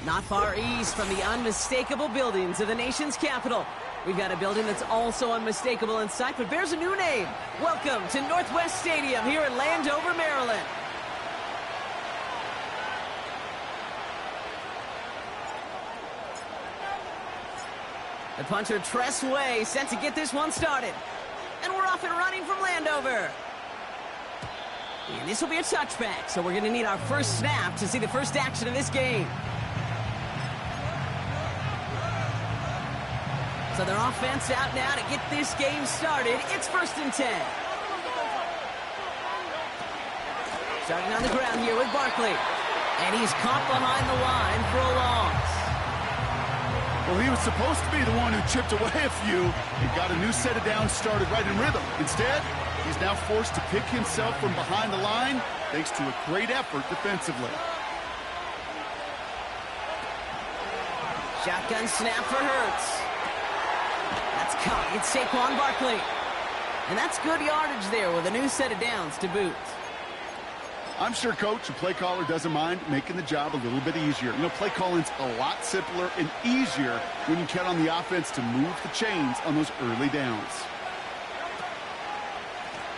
Not far east from the unmistakable buildings of the nation's capital, we've got a building that's also unmistakable in sight, but bears a new name. Welcome to Northwest Stadium here in Landover, Maryland. The punter Tress Way set to get this one started. And we're off and running from Landover. And this will be a touchback, so we're going to need our first snap to see the first action of this game. So their offense out now to get this game started. It's 1st and 10. Starting on the ground here with Barkley. And he's caught behind the line for a loss. Well, he was supposed to be the one who chipped away a few and got a new set of downs started right in rhythm. Instead, he's now forced to pick himself from behind the line thanks to a great effort defensively. Shotgun snap for Hurts. That's caught. It's Saquon Barkley. And that's good yardage there with a new set of downs to boot. I'm sure coach and play caller doesn't mind making the job a little bit easier. You know, play calling's a lot simpler and easier when you count on the offense to move the chains on those early downs.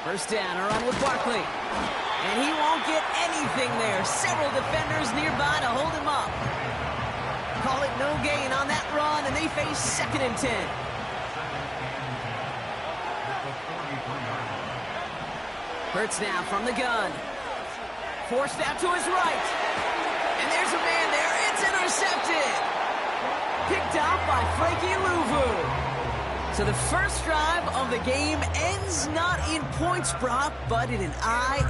First down, a run with Barkley. And he won't get anything there. Several defenders nearby to hold him up. Call it no gain on that run, and they face 2nd and 10. Hurts now from the gun. Forced out to his right. And there's a man there. It's intercepted. Picked off by Frankie Louvu. So the first drive of the game ends not in points, Brock, but in an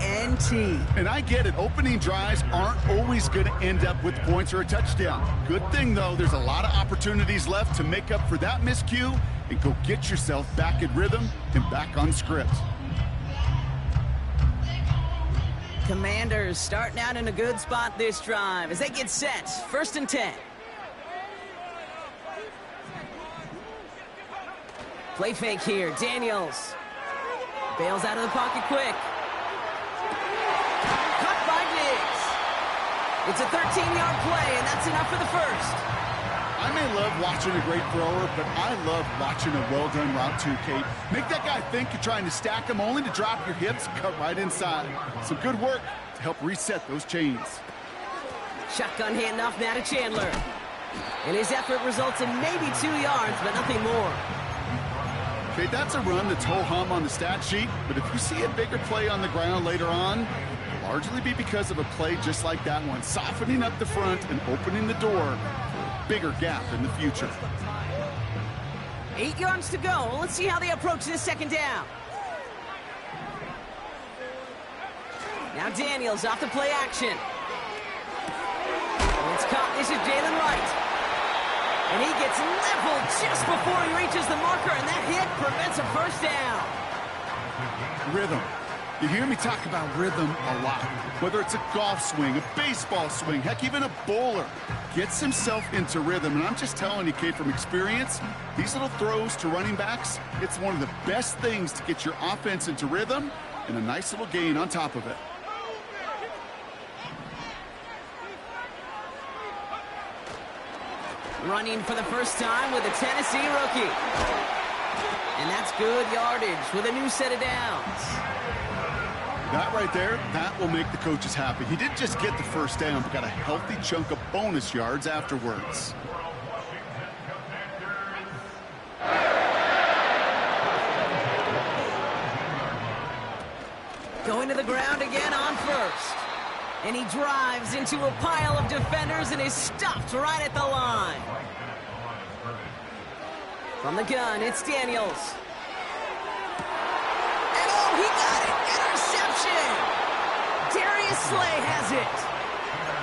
INT. And I get it. Opening drives aren't always going to end up with points or a touchdown. Good thing, though, there's a lot of opportunities left to make up for that miscue and go get yourself back in rhythm and back on script. Commanders starting out in a good spot this drive as they get set. 1st and 10. Play fake here. Daniels bails out of the pocket quick. Caught by Diggs. It's a 13-yard play, and that's enough for the first. I may love watching a great thrower, but I love watching a well-done route too, Kate. Make that guy think you're trying to stack him only to drop your hips, cut right inside. Some good work to help reset those chains. Shotgun handoff now to Chandler. And his effort results in maybe 2 yards, but nothing more. Okay, that's a run that's ho-hum on the stat sheet, but if you see a bigger play on the ground later on, it'll largely be because of a play just like that one, softening up the front and opening the door. Bigger gap in the future. 8 yards to go. Let's see how they approach this 2nd down. Now Daniels off the play action. It's caught. This is Jalen Wright. And he gets leveled just before he reaches the marker, and that hit prevents a first down. Rhythm. You hear me talk about rhythm a lot. Whether it's a golf swing, a baseball swing, heck, even a bowler gets himself into rhythm. And I'm just telling you, Kate, from experience, these little throws to running backs, it's one of the best things to get your offense into rhythm and a nice little gain on top of it. Running for the first time with a Tennessee rookie. And that's good yardage with a new set of downs. That right there, that will make the coaches happy. He didn't just get the first down, but got a healthy chunk of bonus yards afterwards. Going to the ground again on first. And he drives into a pile of defenders and is stopped right at the line. From the gun, it's Daniels. And oh, he got it! Interception! Darius Slay has it.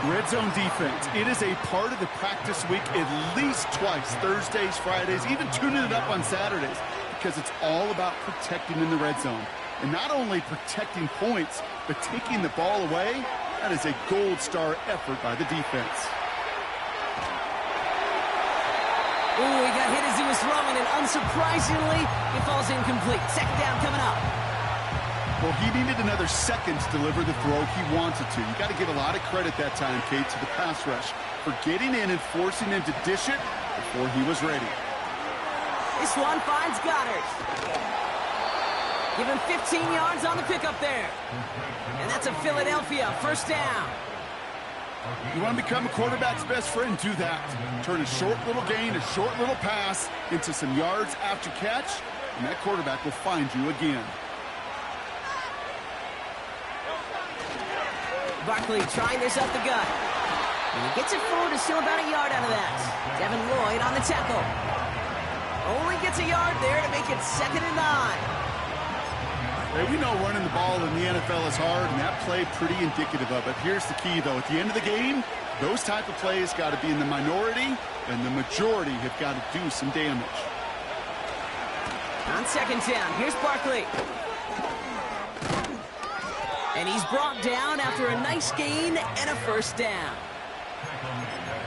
Red zone defense. It is a part of the practice week at least twice, Thursdays, Fridays, even tuning it up on Saturdays, because it's all about protecting in the red zone. And not only protecting points, but taking the ball away. That is a gold star effort by the defense. Ooh, he got hit as he was throwing, and unsurprisingly, it falls incomplete. 2nd down coming up. Well, he needed another second to deliver the throw he wanted to. You got to give a lot of credit that time, Kate, to the pass rush for getting in and forcing him to dish it before he was ready. This one finds Goddard. Give him 15 yards on the pickup there. And that's a Philadelphia first down. You want to become a quarterback's best friend, do that. Turn a short little gain, a short little pass into some yards after catch, and that quarterback will find you again. Barkley trying this up the gut. And he gets it forward to still about a yard out of that. Devin Lloyd on the tackle. Only gets a yard there to make it 2nd and 9. Hey, we know running the ball in the NFL is hard, and that play pretty indicative of it. Here's the key, though. At the end of the game, those type of plays got to be in the minority, and the majority have got to do some damage. On 2nd down, here's Barkley. And he's brought down after a nice gain and a first down.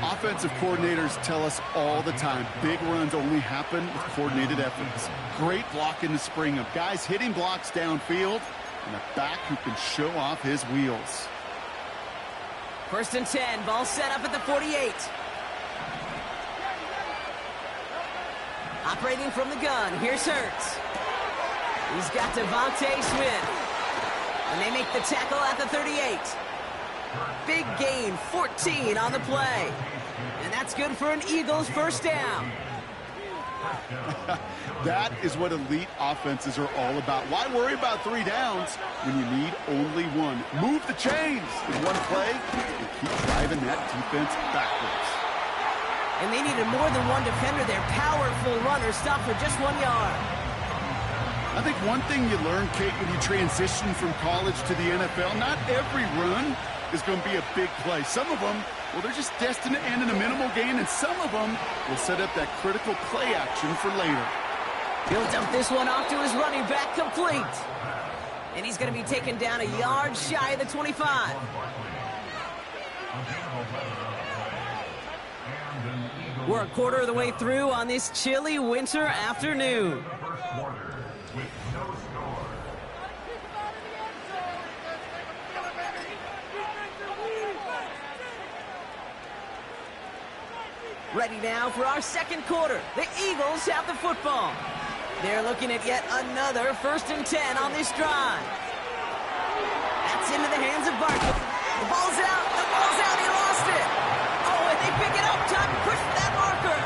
Offensive coordinators tell us all the time, big runs only happen with coordinated efforts. Great blocking to spring them. Guys hitting blocks downfield, and a back who can show off his wheels. 1st and 10, ball set up at the 48. Operating from the gun, here's Hurts. He's got Devontae Smith. And they make the tackle at the 38. Big gain, 14 on the play. And that's good for an Eagles first down. That is what elite offenses are all about. Why worry about 3 downs when you need only 1? Move the chains in one play and keep driving that defense backwards. And they needed more than one defender. Their powerful runner stopped for just 1 yard. I think one thing you learn, Kate, when you transition from college to the NFL, not every run is going to be a big play. Some of them, well, they're just destined to end in a minimal gain, and some of them will set up that critical play action for later. He'll dump this one off to his running back, complete. And he's going to be taken down a yard shy of the 25. We're a quarter of the way through on this chilly winter afternoon. Ready now for our 2nd quarter. The Eagles have the football. They're looking at yet another 1st and 10 on this drive. That's into the hands of Barkley. The ball's out. The ball's out. He lost it. Oh, and they pick it up. Time to push for that marker.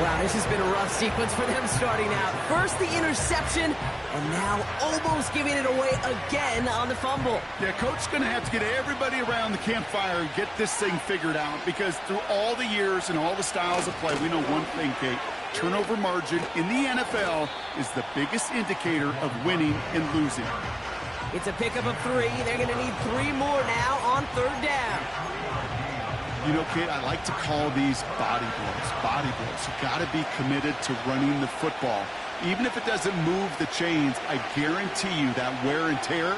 Wow, this has been a rough sequence for them starting out. First the interception, and now almost giving it away again on the fumble. Yeah, Coach's going to have to get everybody around the campfire and get this thing figured out, because through all the years and all the styles of play, we know one thing, Kate. Turnover margin in the NFL is the biggest indicator of winning and losing. It's a pickup of 3. They're going to need 3 more now on 3rd down. You know, Kate, I like to call these body blows. Body blows. You got to be committed to running the football. Even if it doesn't move the chains, I guarantee you that wear and tear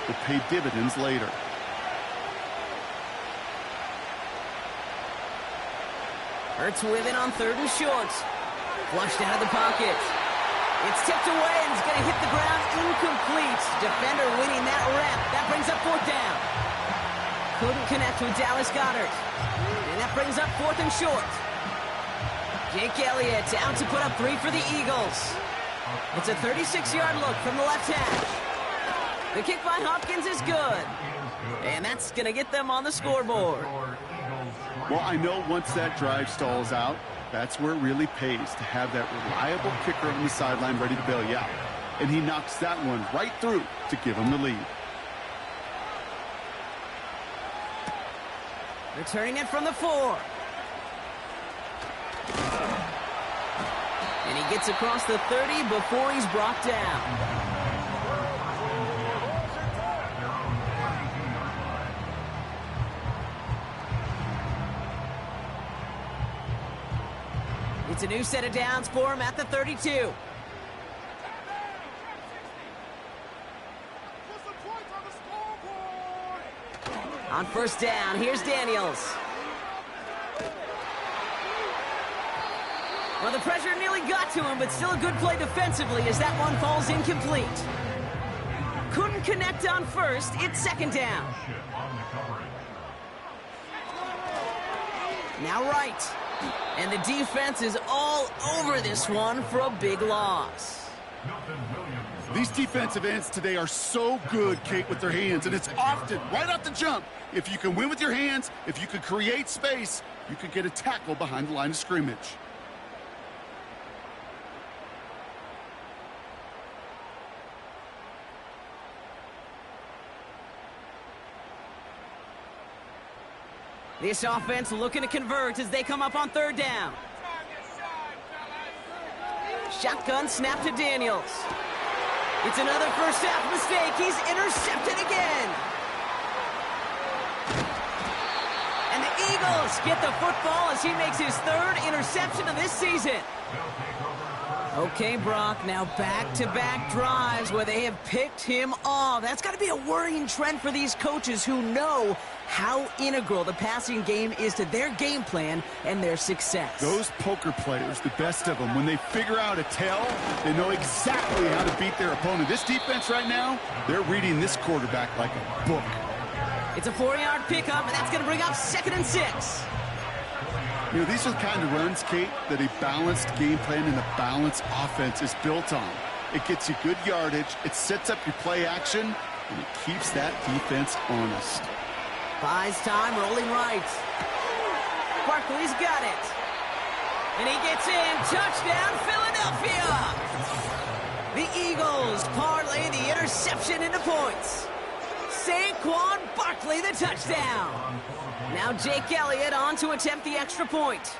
will pay dividends later. Hurts with it on 3rd and short. Flushed out of the pocket. It's tipped away and it's going to hit the ground incomplete. Defender winning that rep. That brings up 4th down. Couldn't connect with Dallas Goedert. And that brings up 4th and short. Jake Elliott out to put up 3 for the Eagles. It's a 36-yard look from the left hash. The kick by Hopkins is good. And that's going to get them on the scoreboard. Well, I know once that drive stalls out, that's where it really pays to have that reliable kicker on the sideline ready to bail you out. And he knocks that one right through to give him the lead. Returning it from the 4. And he gets across the 30 before he's brought down. It's a new set of downs for him at the 32. On 1st down, here's Daniels. Well, the pressure nearly got to him, but still a good play defensively as that one falls incomplete. Couldn't connect on first. It's second down. Now right. And the defense is all over this one for a big loss. These defensive ends today are so good, Kate, with their hands, and it's often right off the jump. If you can win with your hands, if you can create space, you can get a tackle behind the line of scrimmage. This offense looking to convert as they come up on third down. Shotgun snap to Daniels. It's another first half mistake. He's intercepted again. And the Eagles get the football as he makes his third interception of this season. Okay, Brock, now back-to-back drives where they have picked him off. That's got to be a worrying trend for these coaches who know how integral the passing game is to their game plan and their success. Those poker players, the best of them, when they figure out a tell, they know exactly how to beat their opponent. This defense right now, they're reading this quarterback like a book. It's a 4-yard pickup, and that's going to bring up 2nd and 6. You know, these are the kind of runs, Kate, that a balanced game plan and a balanced offense is built on. It gets you good yardage, it sets up your play action, and it keeps that defense honest. Buys time, rolling right. Barkley's got it. And he gets in. Touchdown, Philadelphia! The Eagles parlay the interception into points. Saquon Barkley, the touchdown. Now Jake Elliott on to attempt the extra point.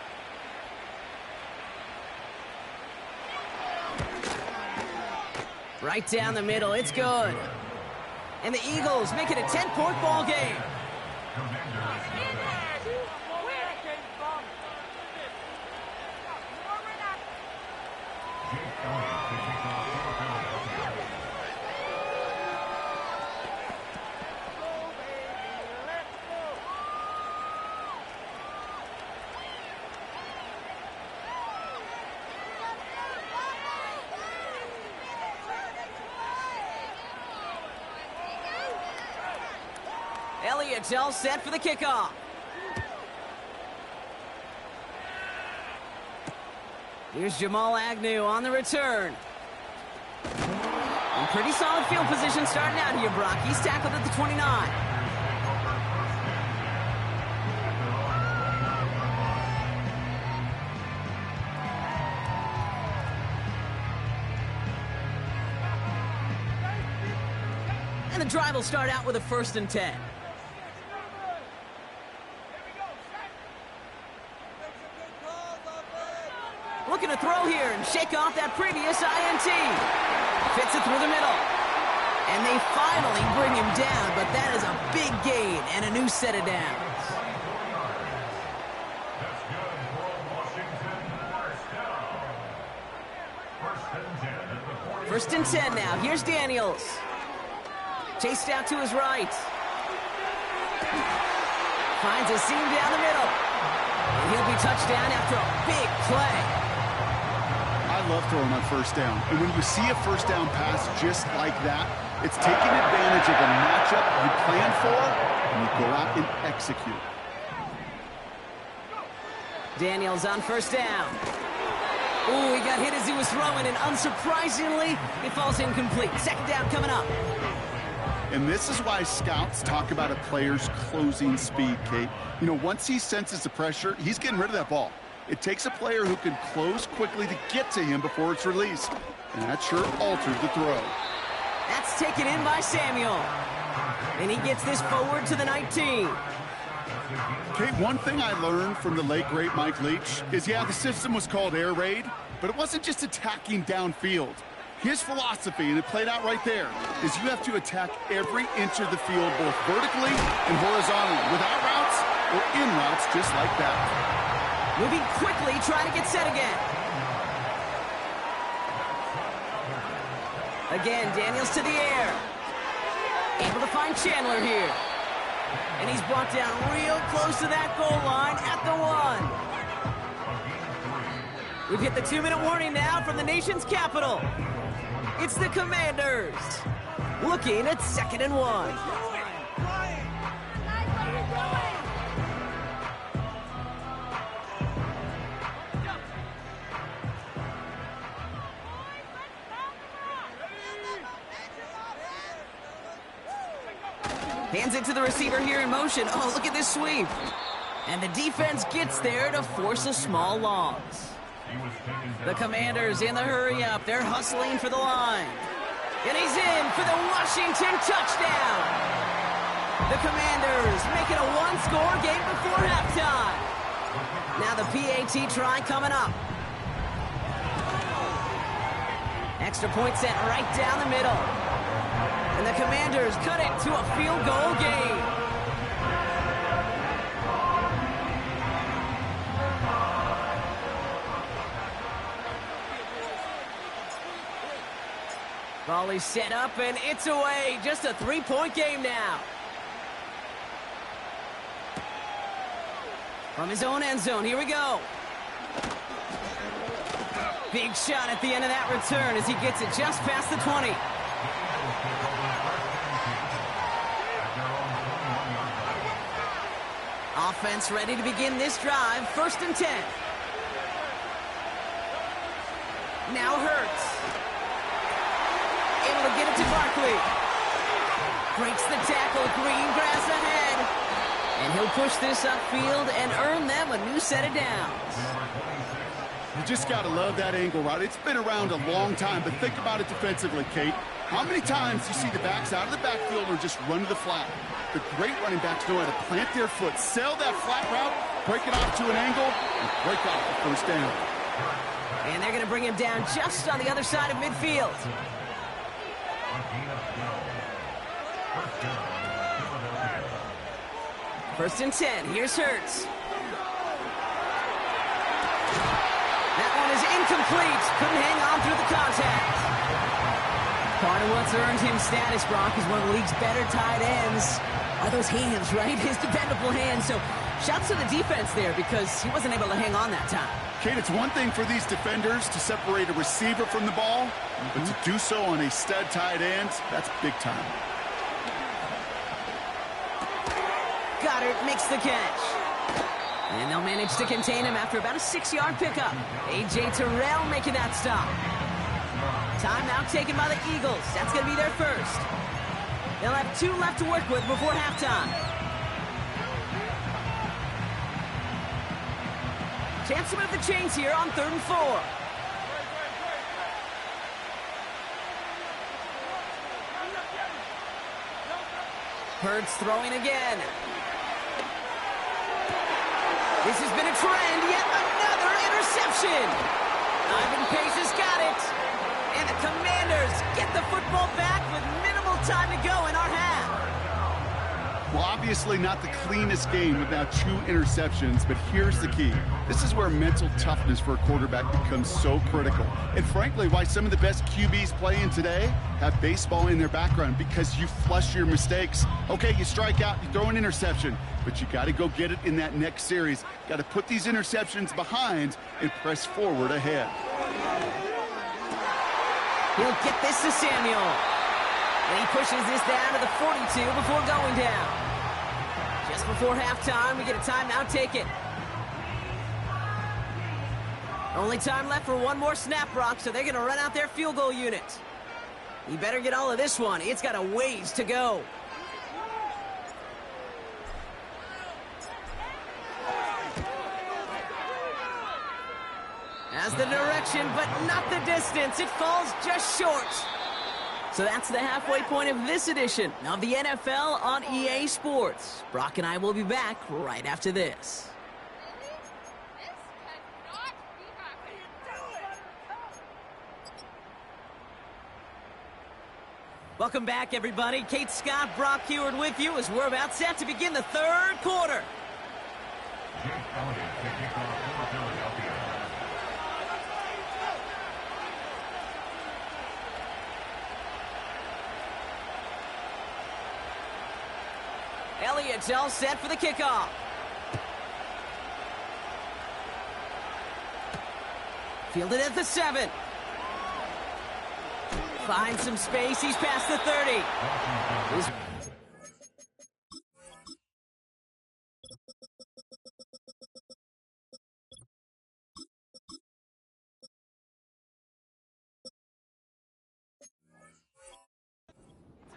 Right down the middle, it's good. And the Eagles make it a 10-point ball game. Elliott's all set for the kickoff. Here's Jamal Agnew on the return. And pretty solid field position starting out here, Brock. He's tackled at the 29. And the drive will start out with a 1st and 10. Looking to throw here and shake off that previous INT. Fits it through the middle. And they finally bring him down, but that is a big gain and a new set of downs. First and 10 now. Here's Daniels. Chased out to his right. Finds a seam down the middle. And he'll be touchdown after a big play. I love throwing on 1st down. And when you see a 1st down pass just like that, it's taking advantage of a matchup you plan for, and you go out and execute. Daniels on 1st down. Ooh, he got hit as he was throwing, and unsurprisingly, it falls incomplete. 2nd down coming up. And this is why scouts talk about a player's closing speed, Kate. You know, once he senses the pressure, he's getting rid of that ball. It takes a player who can close quickly to get to him before it's released. And that sure alters the throw. That's taken in by Samuel. And he gets this forward to the 19. Kate, one thing I learned from the late, great Mike Leach is, yeah, the system was called air raid, but it wasn't just attacking downfield. His philosophy, and it played out right there, is you have to attack every inch of the field, both vertically and horizontally, without routes or in routes just like that. Moving quickly, trying to get set again. Again, Daniels to the air. Able to find Chandler here. And he's brought down real close to that goal line at the 1. We've hit the 2-minute warning now from the nation's capital. It's the Commanders. Looking at 2nd and 1. Hands it to the receiver here in motion. Oh, look at this sweep. And the defense gets there to force a small loss. The Commanders in the hurry-up. They're hustling for the line. And he's in for the Washington touchdown. The Commanders make it a one-score game before halftime. Now the PAT try coming up. Extra point set right down the middle. And the Commanders cut it to a field goal game. Volley set up, and it's away. Just a three-point game now. From his own end zone, here we go. Big shot at the end of that return as he gets it just past the 20. Offense ready to begin this drive. 1st and 10. Now Hurts. Able to get it to Barkley. Breaks the tackle. Green grass ahead. And he'll push this upfield and earn them a new set of downs. You just got to love that angle, right? It's been around a long time, but think about it defensively, Kate. How many times you see the backs out of the backfield or just run to the flat? The great running backs know how to plant their foot, sail that flat route, break it off to an angle, and break off the first down. And they're going to bring him down just on the other side of midfield. First and 10. Here's Hurts. That one is incomplete. Couldn't hang on through the contact. Part of what's earned him status, Brock, is one of the league's better tight ends. Are those hands, right? His dependable hands. So shouts to the defense there because he wasn't able to hang on that time. Kate, it's one thing for these defenders to separate a receiver from the ball, but to do so on a stud tight end, that's big time. Goddard makes the catch. And they'll manage to contain him after about a 6-yard pickup. A.J. Terrell making that stop. Timeout taken by the Eagles. That's going to be their first. They'll have 2 left to work with before halftime. Chance to move the chains here on 3rd and 4. Hurts throwing again. This has been a trend. Yet another interception. Ivan Pace has got it. And the Commanders get the football back with minimal time to go in our half. Well, obviously not the cleanest game with now 2 interceptions, but here's the key. This is where mental toughness for a quarterback becomes so critical. And frankly, why some of the best QBs playing today have baseball in their background, because you flush your mistakes. Okay, you strike out, you throw an interception, but you got to go get it in that next series. Got to put these interceptions behind and press forward ahead. He'll get this to Samuel. And he pushes this down to the 42 before going down. Just before halftime, we get a timeout taken. Only time left for one more snap, Brock, so they're going to run out their field goal unit. You better get all of this one. It's got a ways to go. Has the direction, but not the distance. It falls just short. So that's the halfway point of this edition of the NFL on EA Sports. Brock and I will be back right after this. Welcome back, everybody. Kate Scott, Brock Heward with you as we're about set to begin the 3rd quarter. Elliott's all set for the kickoff. Fielded at the 7. Finds some space. He's past the 30.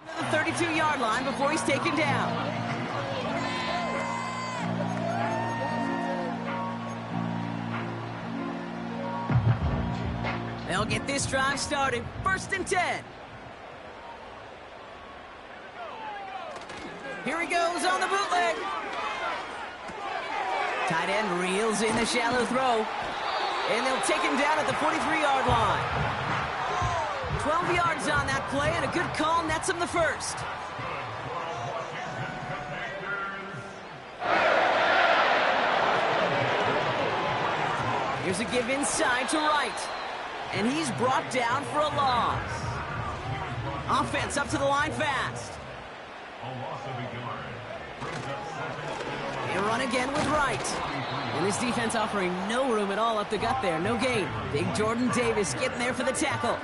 To the 32-yard line before he's taken down. They'll get this drive started. 1st and 10. Here he goes on the bootleg. Tight end reels in the shallow throw. And they'll take him down at the 43-yard line. 12 yards on that play, and a good call nets him the first. Here's a give inside to right. And he's brought down for a loss. Offense up to the line fast. They run again with Wright. And this defense offering no room at all up the gut there. No gain. Big Jordan Davis getting there for the tackle.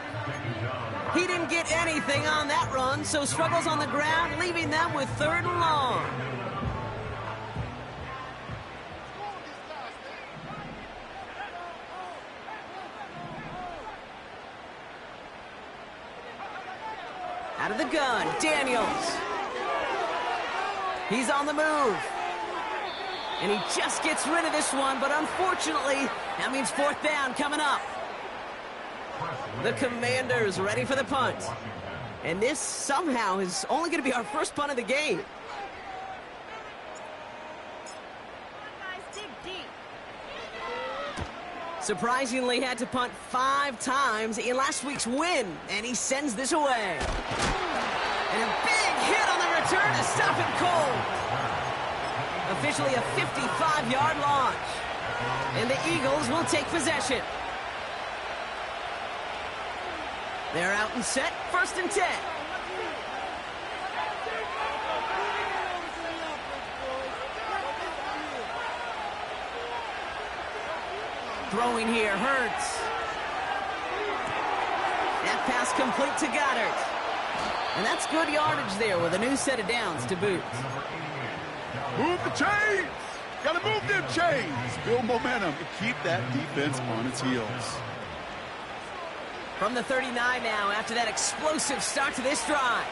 He didn't get anything on that run, so struggles on the ground, leaving them with 3rd and long. Out of the gun, Daniels. He's on the move. And he just gets rid of this one, but unfortunately, that means 4th down coming up. The Commanders ready for the punt. And this somehow is only going to be our first punt of the game. Surprisingly had to punt 5 times in last week's win, and he sends this away. And a big hit on the return to stop him cold. Officially a 55-yard launch. And the Eagles will take possession. They're out and set, 1st and 10. Throwing here, Hurts. That pass complete to Goddard. And that's good yardage there with a new set of downs to boot. Move the chains! Gotta move them chains! Build momentum and keep that defense on its heels. From the 39 now after that explosive start to this drive.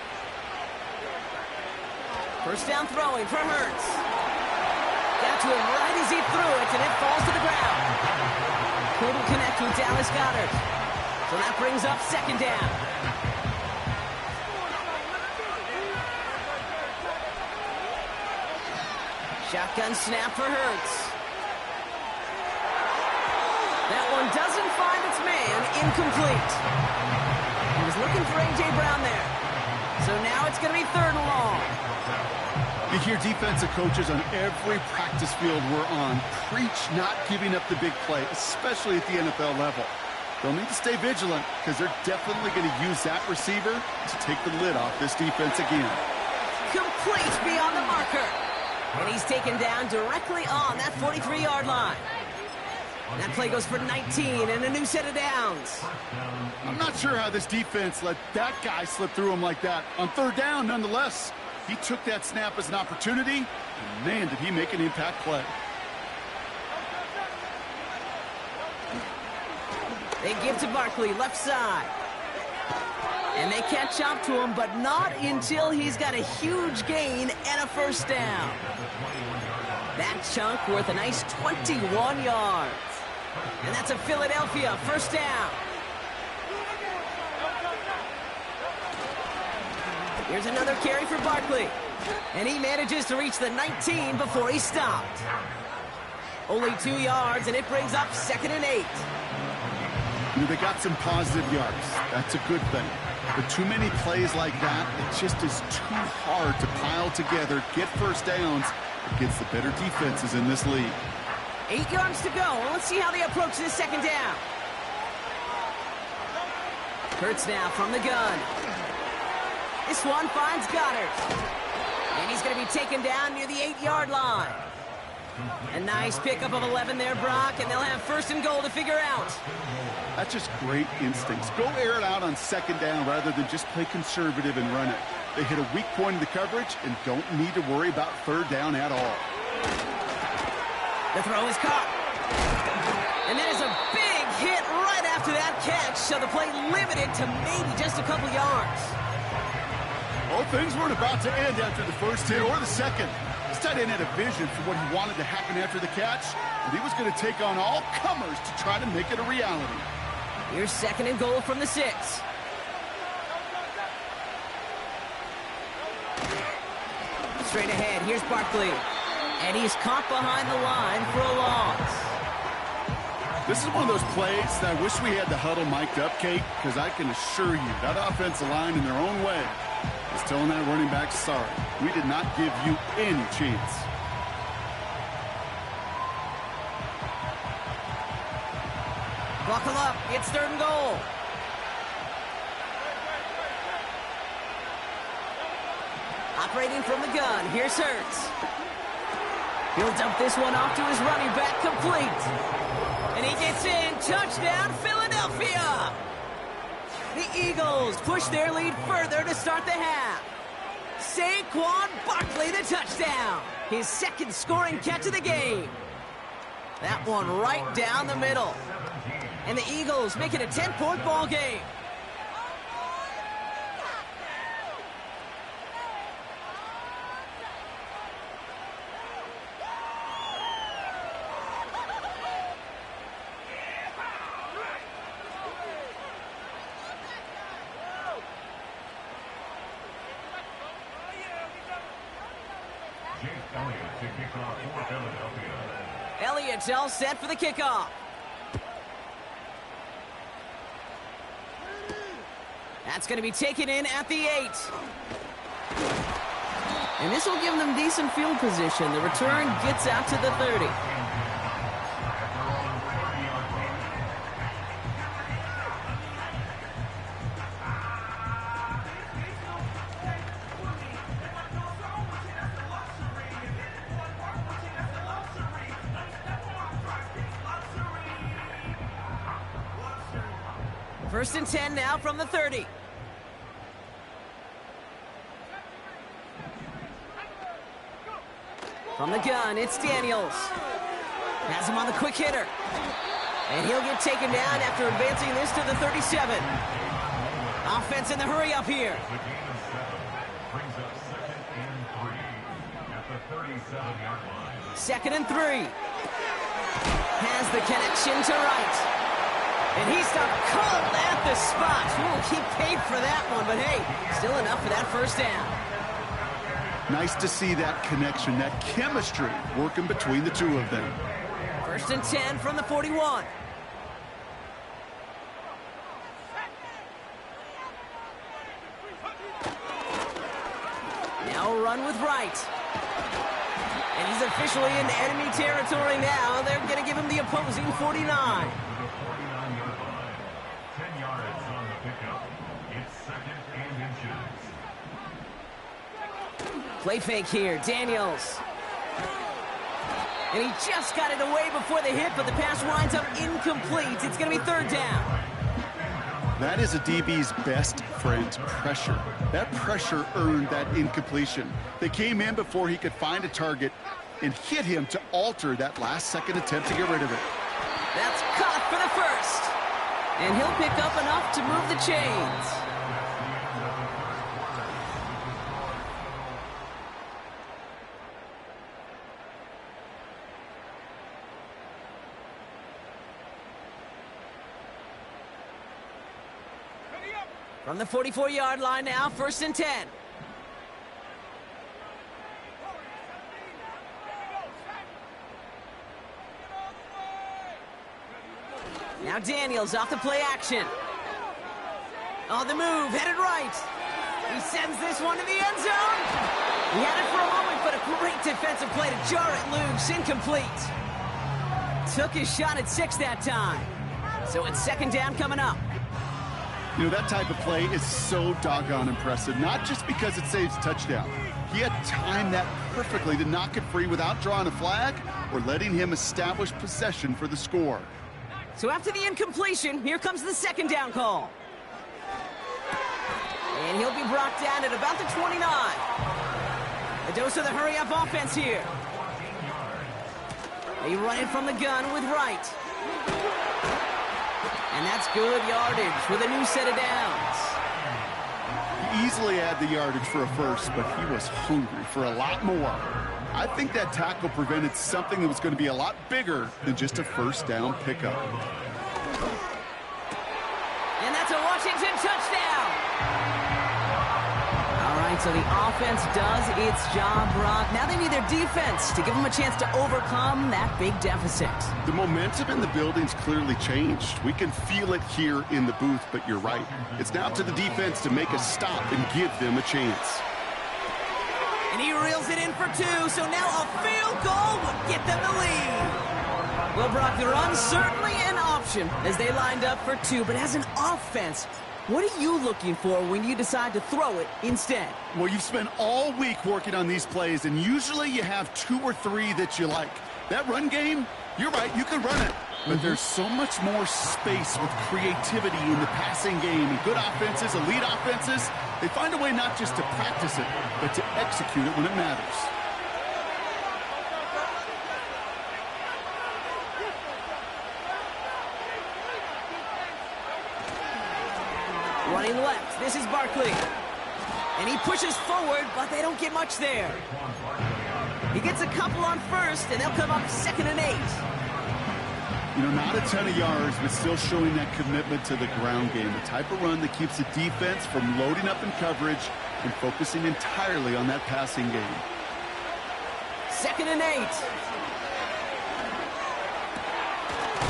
1st down throwing for Hurts. Got to him right as he threw it, and it falls to the ground. Couldn't connect with Dallas Goedert. So that brings up 2nd down. Shotgun snap for Hurts. That one doesn't find its man, incomplete. He was looking for A.J. Brown there. So now it's going to be 3rd and long. You hear defensive coaches on every practice field we're on preach not giving up the big play, especially at the NFL level. They'll need to stay vigilant because they're definitely going to use that receiver to take the lid off this defense again. Complete beyond the marker. And he's taken down directly on that 43-yard line. That play goes for 19 and a new set of downs. I'm not sure how this defense let that guy slip through him like that. On 3rd down, nonetheless, he took that snap as an opportunity, and man, did he make an impact play. They give to Barkley, left side. And they catch up to him, but not until he's got a huge gain and a 1st down. That chunk worth a nice 21 yards. And that's a Philadelphia 1st down. Here's another carry for Barkley. And he manages to reach the 19 before he stopped. Only 2 yards, and it brings up 2nd and 8. They got some positive yards. That's a good thing. But too many plays like that, it just is too hard to pile together, get 1st downs against the better defenses in this league. 8 yards to go. Let's see how they approach this 2nd down. Hurts now from the gun. This one finds Goddard. And he's going to be taken down near the 8-yard line. A nice pickup of 11 there, Brock, and they'll have 1st and goal to figure out. That's just great instincts. Go air it out on 2nd down rather than just play conservative and run it. They hit a weak point in the coverage and don't need to worry about 3rd down at all. The throw is caught. And there's a big hit right after that catch, so the play limited to maybe just a couple yards. Well, things weren't about to end after the 1st hit or the 2nd. This tight end had a vision for what he wanted to happen after the catch, and he was going to take on all comers to try to make it a reality. Here's 2nd and goal from the 6. Straight ahead, here's Barkley. And he's caught behind the line for a loss. This is one of those plays that I wish we had the huddle mic'd up, Kate, because I can assure you that offensive line in their own way is telling that running back, sorry, we did not give you any chance. Buckle up, it's 3rd and goal. Operating from the gun, here's Hurts. He'll dump this one off to his running back, complete. And he gets in, touchdown, Philadelphia! The Eagles push their lead further to start the half. Saquon Barkley, the touchdown. His 2nd scoring catch of the game. That one right down the middle. And the Eagles make it a 10-point ball game. Elliott's all set for the kickoff. That's going to be taken in at the 8. And this will give them decent field position. The return gets out to the 30. First and 10 now from the 30. From the gun, it's Daniels. Has him on the quick hitter. And he'll get taken down after advancing this to the 37. Offense in the hurry up here. Second and 3. Has the connection to right. And he stopped cold at the spot. We'll keep paid for that one, but hey, still enough for that 1st down. Nice to see that connection, that chemistry working between the two of them. First and 10 from the 41. Now a run with Wright. And he's officially in enemy territory now. They're going to give him the opposing 49. Play fake here, Daniels. And he just got it away before the hit, but the pass winds up incomplete. It's going to be 3rd down. That is a DB's best friend, pressure. That pressure earned that incompletion. They came in before he could find a target and hit him to alter that last-second attempt to get rid of it. That's caught for the 1st. And he'll pick up enough to move the chains. From the 44-yard line now, 1st and 10. Now Daniels off the play action. On the move, headed right. He sends this one to the end zone. He had it for a moment, but a great defensive play to jar it loose. Incomplete. Took his shot at 6 that time. So it's 2nd down coming up. You know, that type of play is so doggone impressive, not just because it saves a touchdown. He had timed that perfectly to knock it free without drawing a flag or letting him establish possession for the score. So after the incompletion, here comes the second down call. And he'll be brought down at about the 29. A dose of the hurry-up offense here. They run it from the gun with Wright. And that's good yardage with a new set of downs. He easily had the yardage for a first, but he was hungry for a lot more. I think that tackle prevented something that was going to be a lot bigger than just a first down pickup. And that's a Washington touchdown. All right, so the offense does its job, Brock. Now they need their defense to give them a chance to overcome that big deficit. The momentum in the building's clearly changed. We can feel it here in the booth, but you're right. It's now to the defense to make a stop and give them a chance. And he reels it in for two, so now a field goal would get them the lead. Well, Brock, the run's certainly an option as they lined up for two, but as an offense, what are you looking for when you decide to throw it instead? Well, you've spent all week working on these plays, and usually you have two or three that you like. That run game, you're right, you can run it. But there's so much more space with creativity in the passing game. And good offenses, elite offenses, they find a way not just to practice it, but to execute it when it matters. Running left, this is Barkley. And he pushes forward, but they don't get much there. He gets a couple on first, and they'll come up 2nd and 8. You know, not a ton of yards, but still showing that commitment to the ground game. The type of run that keeps the defense from loading up in coverage and focusing entirely on that passing game. 2nd and 8.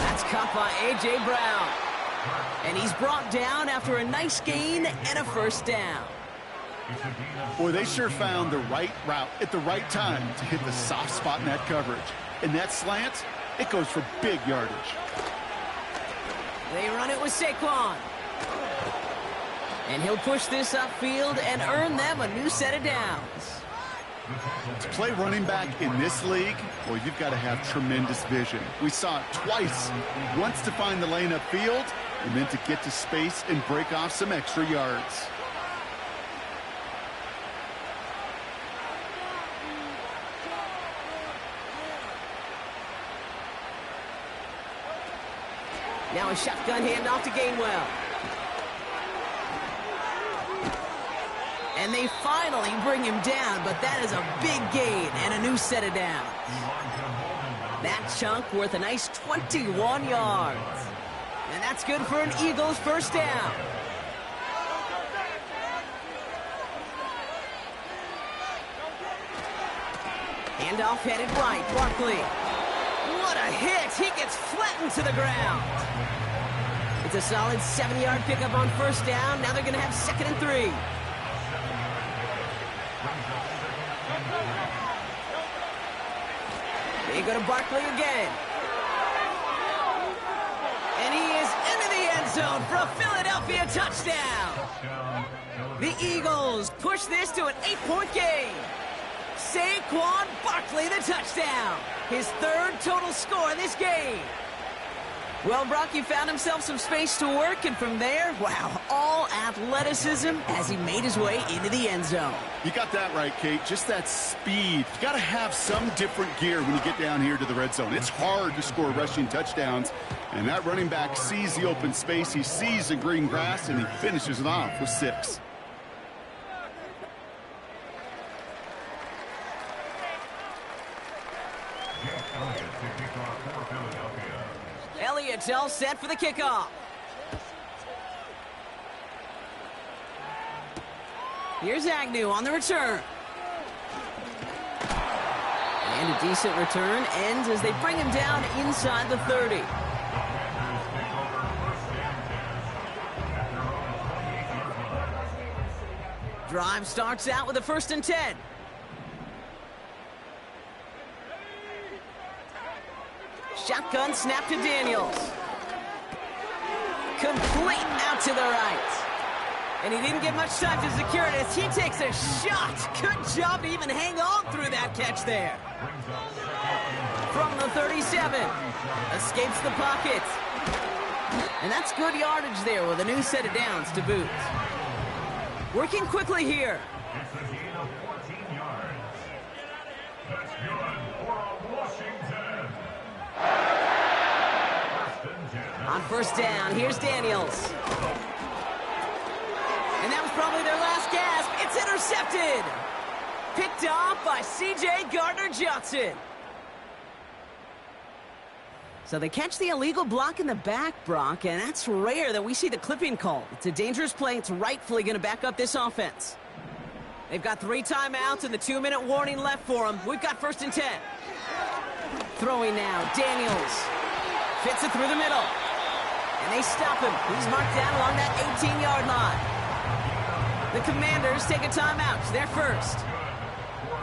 That's caught by A.J. Brown. And he's brought down after a nice gain and a first down. Boy, they sure found the right route at the right time to hit the soft spot in that coverage. And that slant, it goes for big yardage. They run it with Saquon. And he'll push this upfield and earn them a new set of downs. To play running back in this league, well, you've got to have tremendous vision. We saw it twice. Once to find the lane upfield, and then to get to space and break off some extra yards. Now a shotgun handoff to Gainwell. And they finally bring him down, but that is a big gain and a new set of downs. That chunk worth a nice 21 yards. And that's good for an Eagles first down. Handoff headed right, Barkley. What a hit! He gets flattened to the ground. It's a solid 7-yard pickup on first down. Now they're going to have 2nd and 3. They go to Barkley again. And he is into the end zone for a Philadelphia touchdown. The Eagles push this to an 8-point game. Saquon Barkley the touchdown. His 3rd total score this game. Well, Brock, he found himself some space to work, and from there, wow, all athleticism as he made his way into the end zone. You got that right, Kate. Just that speed. You got to have some different gear when you get down here to the red zone. It's hard to score rushing touchdowns, and that running back sees the open space, he sees the green grass, and he finishes it off with 6. Elliott's all set for the kickoff. Here's Agnew on the return. And a decent return ends as they bring him down inside the 30. Drive starts out with a 1st and 10. Shotgun snap to Daniels. Complete out to the right. And he didn't get much time to secure it as he takes a shot. Good job to even hang on through that catch there. From the 37, escapes the pocket. And that's good yardage there with a new set of downs to boot. Working quickly here. It's a gain of 14 yards. That's good for Washington. On first down, here's Daniels. And that was probably their last gasp. It's intercepted. Picked off by C.J. Gardner-Johnson. So they catch the illegal block in the back, Brock, and that's rare that we see the clipping call. It's a dangerous play. It's rightfully going to back up this offense. They've got 3 timeouts and the 2-minute warning left for them. We've got 1st and 10. Throwing now, Daniels. Fits it through the middle. And they stop him. He's marked down along that 18-yard line. The Commanders take a timeout. They're first.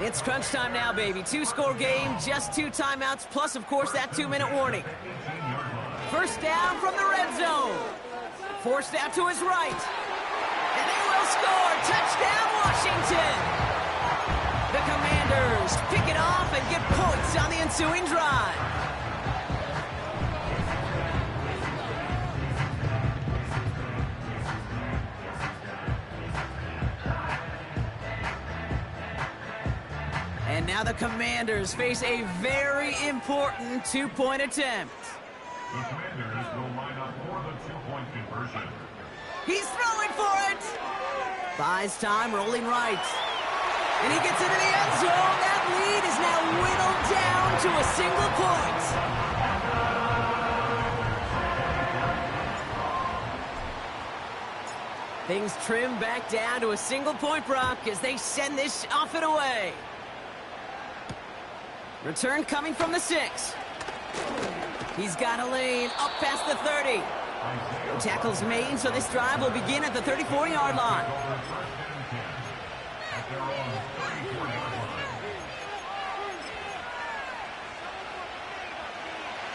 It's crunch time now, baby. 2-score game, just 2 timeouts, plus, of course, that 2-minute warning. First down from the red zone. Forced out to his right. And they will score. Touchdown, Washington. The Commanders pick it off and get points on the ensuing drive. And now the Commanders face a very important 2-point attempt. The Commanders will line up for the 2-point conversion. He's throwing for it. Buys time, rolling right. And he gets into the end zone. That lead is now whittled down to a single point. Things trim back down to a single point, Brock, as they send this off and away. Return coming from the 6. He's got a lane up past the 30. No tackles made, so this drive will begin at the 34-yard line.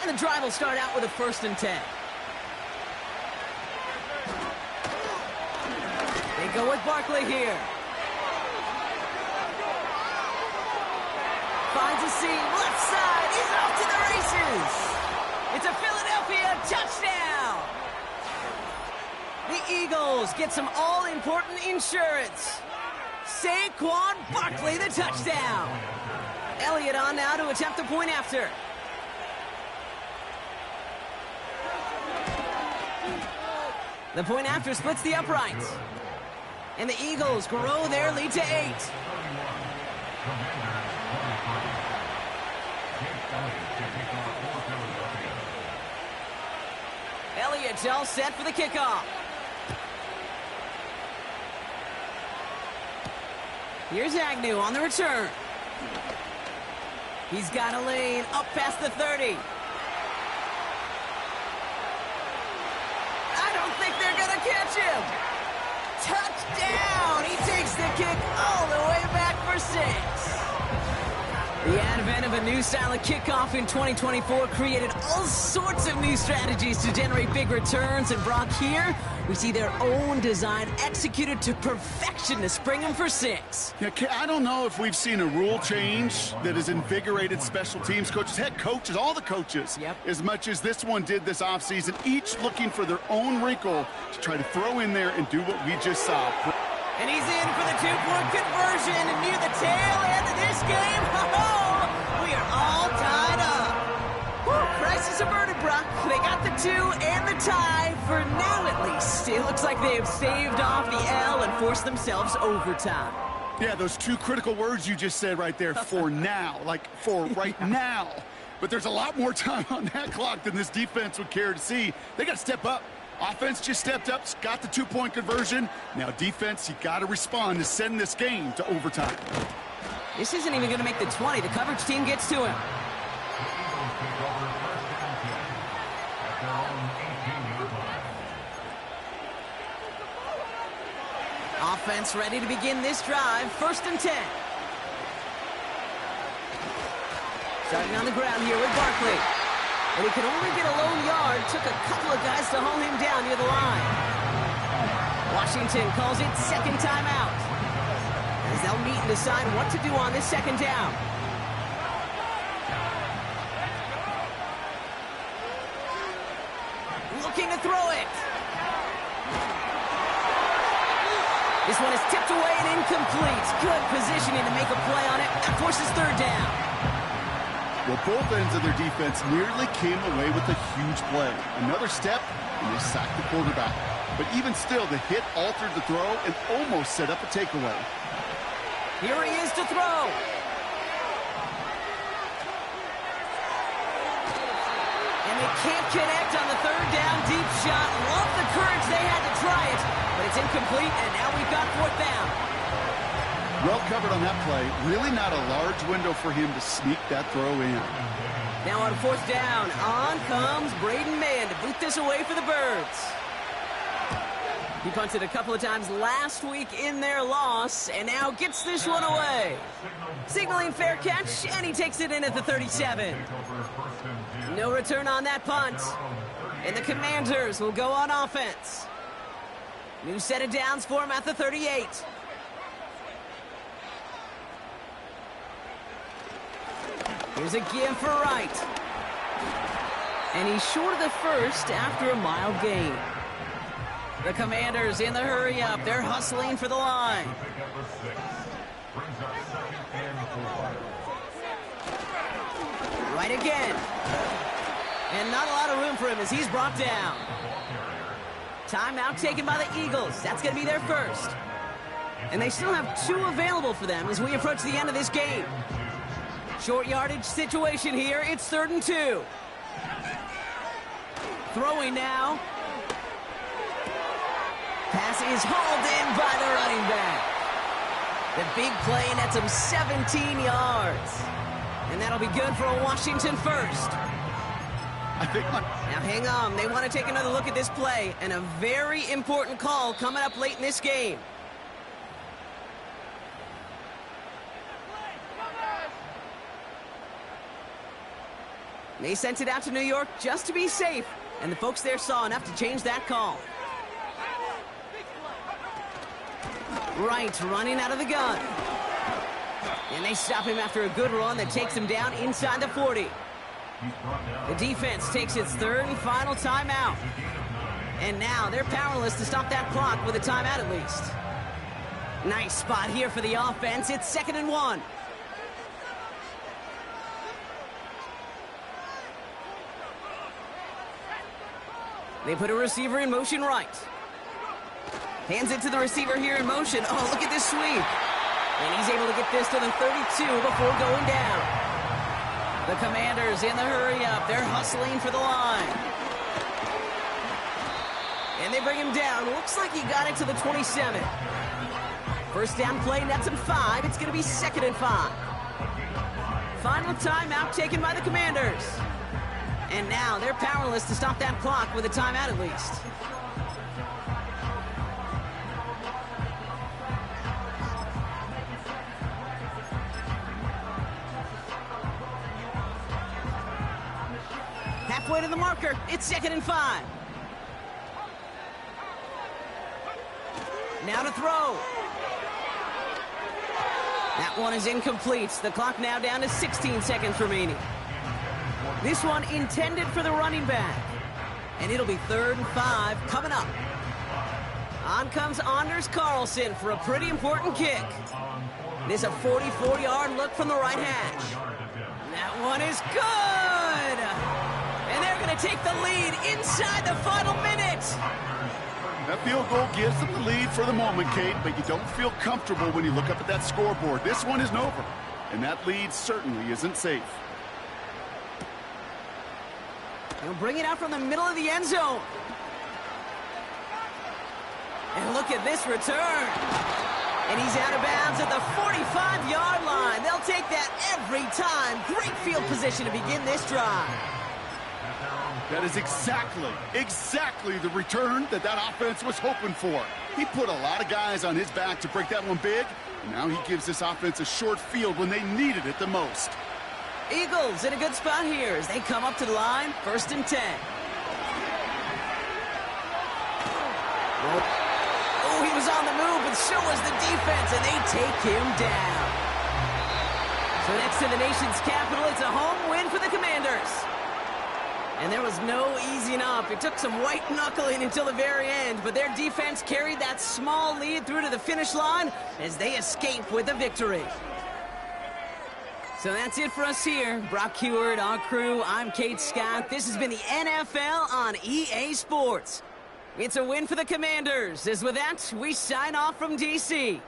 And the drive will start out with a 1st and 10. They go with Barkley here. Finds a seam, left side, he's off to the races. It's a Philadelphia touchdown. The Eagles get some all-important insurance. Saquon Barkley, the touchdown. Elliott on now to attempt the point after. The point after splits the uprights. And the Eagles grow their lead to 8. Elliott's all set for the kickoff. Here's Agnew on the return. He's got a lane up past the 30. I don't think they're going to catch him. Touchdown! He takes the kick all the way back for 6. The advent of a new style of kickoff in 2024 created all sorts of new strategies to generate big returns. And Brock, here, we see their own design executed to perfection to spring them for 6. Yeah, I don't know if we've seen a rule change that has invigorated special teams coaches, head coaches, all the coaches, as much as this one did this offseason, each looking for their own wrinkle to try to throw in there and do what we just saw. And he's in for the 2-point conversion, and near the tail end of this game, we are all tied up. Whew, crisis averted, Brock. They got the 2 and the tie, for now at least. It looks like they have staved off the L and forced themselves overtime. Yeah, those 2 critical words you just said right there, for now, like for right now. But there's a lot more time on that clock than this defense would care to see. They got to step up. Offense just stepped up, got the 2-point conversion. Now defense, you got to respond to send this game to overtime. This isn't even going to make the 20. The coverage team gets to him. Offense ready to begin this drive. 1st and 10. Starting on the ground here with Barkley. And he could only get a lone yard. Took a couple of guys to haul him down near the line. Washington calls it second timeout, as they'll meet and decide what to do on this second down. Looking to throw it. This one is tipped away and incomplete. Good positioning to make a play on it. That forces third down. Well, both ends of their defense nearly came away with a huge play. Another step, and they sacked the quarterback. But even still, the hit altered the throw and almost set up a takeaway. Here he is to throw. And they can't connect on the third down deep shot. Love the courage they had to try it. But it's incomplete, and now we've got fourth down. Well covered on that play. Really not a large window for him to sneak that throw in. Now on fourth down, on comes Braden Mann to boot this away for the Birds. He punted a couple of times last week in their loss, and now gets this one away. Signaling fair catch, and he takes it in at the 37. No return on that punt. And the Commanders will go on offense. New set of downs for him at the 38. Here's a give for Wright. And he's short of the first after a mild gain. The Commanders in the hurry up. They're hustling for the line. Right again. And not a lot of room for him as he's brought down. Timeout taken by the Eagles. That's going to be their first. And they still have 2 available for them as we approach the end of this game. Short yardage situation here. It's 3rd and 2. Throwing now. Pass is hauled in by the running back. The big play nets him 17 yards. And that'll be good for a Washington first. Now hang on. They want to take another look at this play. And a very important call coming up late in this game. They sent it out to New York just to be safe. And the folks there saw enough to change that call. Wright running out of the gun. And they stop him after a good run that takes him down inside the 40. The defense takes its 3rd and final timeout. And now they're powerless to stop that clock with a timeout at least. Nice spot here for the offense. It's 2nd and 1. They put a receiver in motion right. Hands it to the receiver here in motion. Oh, look at this sweep. And he's able to get this to the 32 before going down. The Commanders in the hurry up. They're hustling for the line. And they bring him down. Looks like he got it to the 27. First down play nets him 5. It's going to be 2nd and 5. Final timeout taken by the Commanders. And now they're powerless to stop that clock with a timeout at least. Halfway to the marker. It's 2nd and 5. Now to throw. That one is incomplete. The clock now down to 16 seconds remaining. This one intended for the running back. And it'll be 3rd and 5 coming up. On comes Anders Carlson for a pretty important kick. This is a 44-yard look from the right hash. That one is good! And they're going to take the lead inside the final minute. That field goal gives them the lead for the moment, Kate, but you don't feel comfortable when you look up at that scoreboard. This one isn't over, and that lead certainly isn't safe. He'll bring it out from the middle of the end zone. And look at this return. And he's out of bounds at the 45-yard line. They'll take that every time. Great field position to begin this drive. That is exactly the return that offense was hoping for. He put a lot of guys on his back to break that one big, and now he gives this offense a short field when they needed it the most. Eagles in a good spot here as they come up to the line, 1st and 10. Oh, he was on the move, but so was the defense, and they take him down. So next to the nation's capital, it's a home win for the Commanders. And there was no easing up. It took some white knuckling until the very end, but their defense carried that small lead through to the finish line as they escape with a victory. So that's it for us here. Brock Heward, our crew, I'm Kate Scott. This has been the NFL on EA Sports. It's a win for the Commanders, as with that, we sign off from D.C.